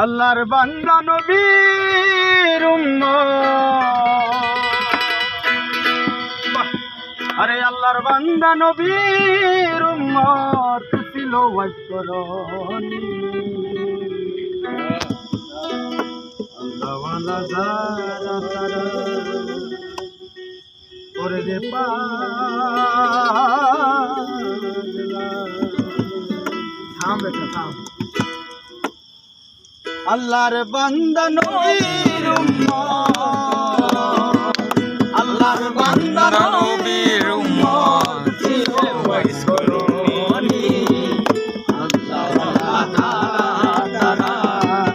আল্লাহর বান্দা নবীর উম্মত, আরে আল্লাহর বান্দা নবীর উম্মত ছিল ওয়াজকরণী আল্লাহওয়ালা যারা তারা করে দে পাগলা। থাম বেটা থাম। আল্লাহর বান্দা নবীর উম্মত, আল্লাহর বান্দা নবীর উম্মত ছিল ওয়াজকরণী আল্লাহওয়ালা যারা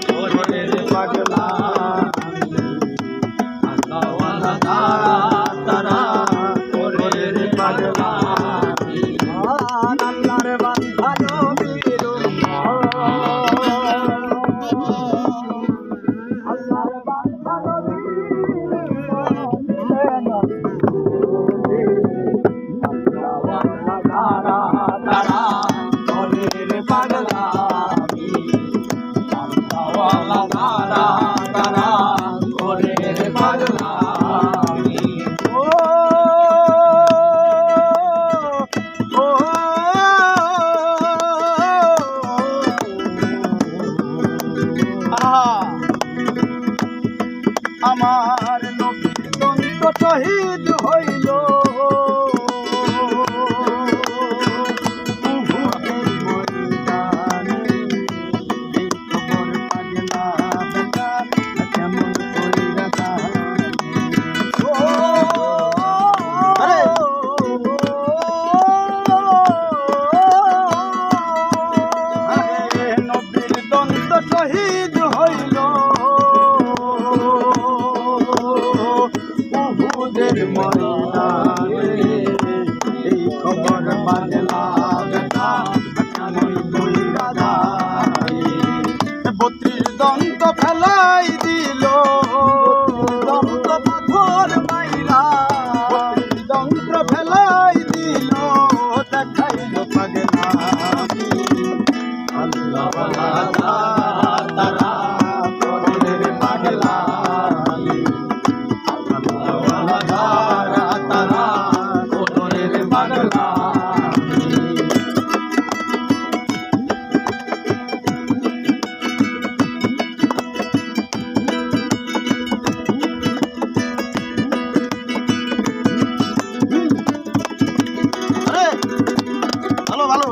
করে দে পাগলা আল্লাহওয়ালা যারা করে দে পাগলা। আল্লাহর বান্দা নবীর আমার নবীর দন্ত শহীদ হইল উহুদের ময়দানে, এই খবর পাগলা বেটা কেমন কইরা জানে। নবীর দন্ত শহীদ হইল উহুদের ময়দানে, এই খবর পাগলা বেটা কেমন কইরা যায়। 32 দন্ত ফেলাই দিল দন্ত পাথর মাইরা, 32 দন্ত ফেলাই দিল দেখাইল পাগলামি আল্লাহওয়ালা যারা করে দে পাগলামি আল্লাহওয়ালা যারা করে দে পাগলামি। ভালো ভালো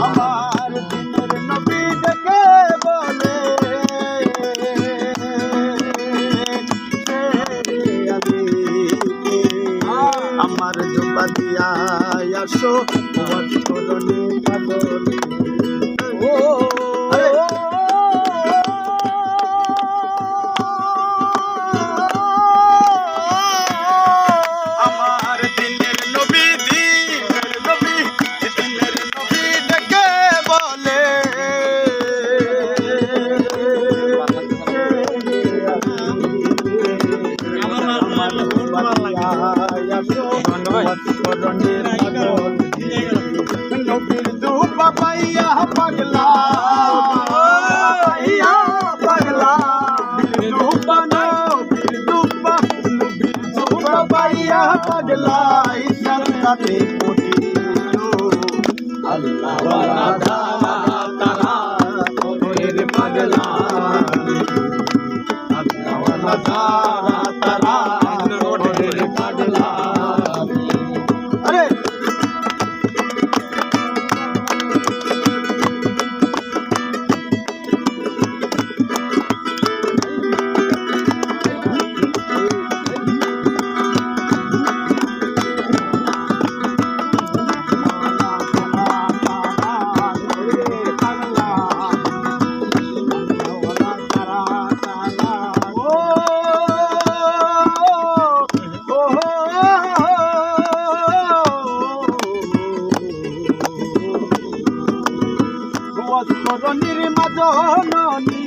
আমার দিনের নবী ডেকে বলে আমার জুবা দিয়া আসো ওয়াজকরণী পাগলী। আমার দিনের নবী দিনের নবী দিনের নবী ডেকে বলে আমার জুবা দিয়া আসো ওয়াজকরণী পাগলী। নবীর দুপা পাইয়া পাগলা পাইয়া পাগলা, দুপা নবীর দুপা নবীর দুপা পাইয়া পাগলা ইসলাতে পড়িল আল্লাহওয়ালা যারা করে দে পাগলামি আল্লাহওয়ালা যারা করে দে পাগলামি। আরে জননী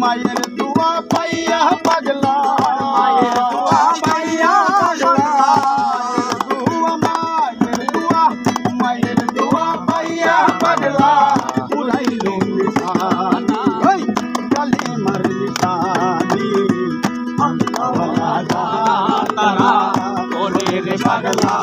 মায়ের দোয়া পাইয়া পাগলা মায়ের দোয়া পাইয়া পাগলা মায়ের দোয়া পাইয়া পাগলা উড়াইল নিশানি ওই কালিমার নিশানি আল্লাহ তারা ওরে রে পাগলা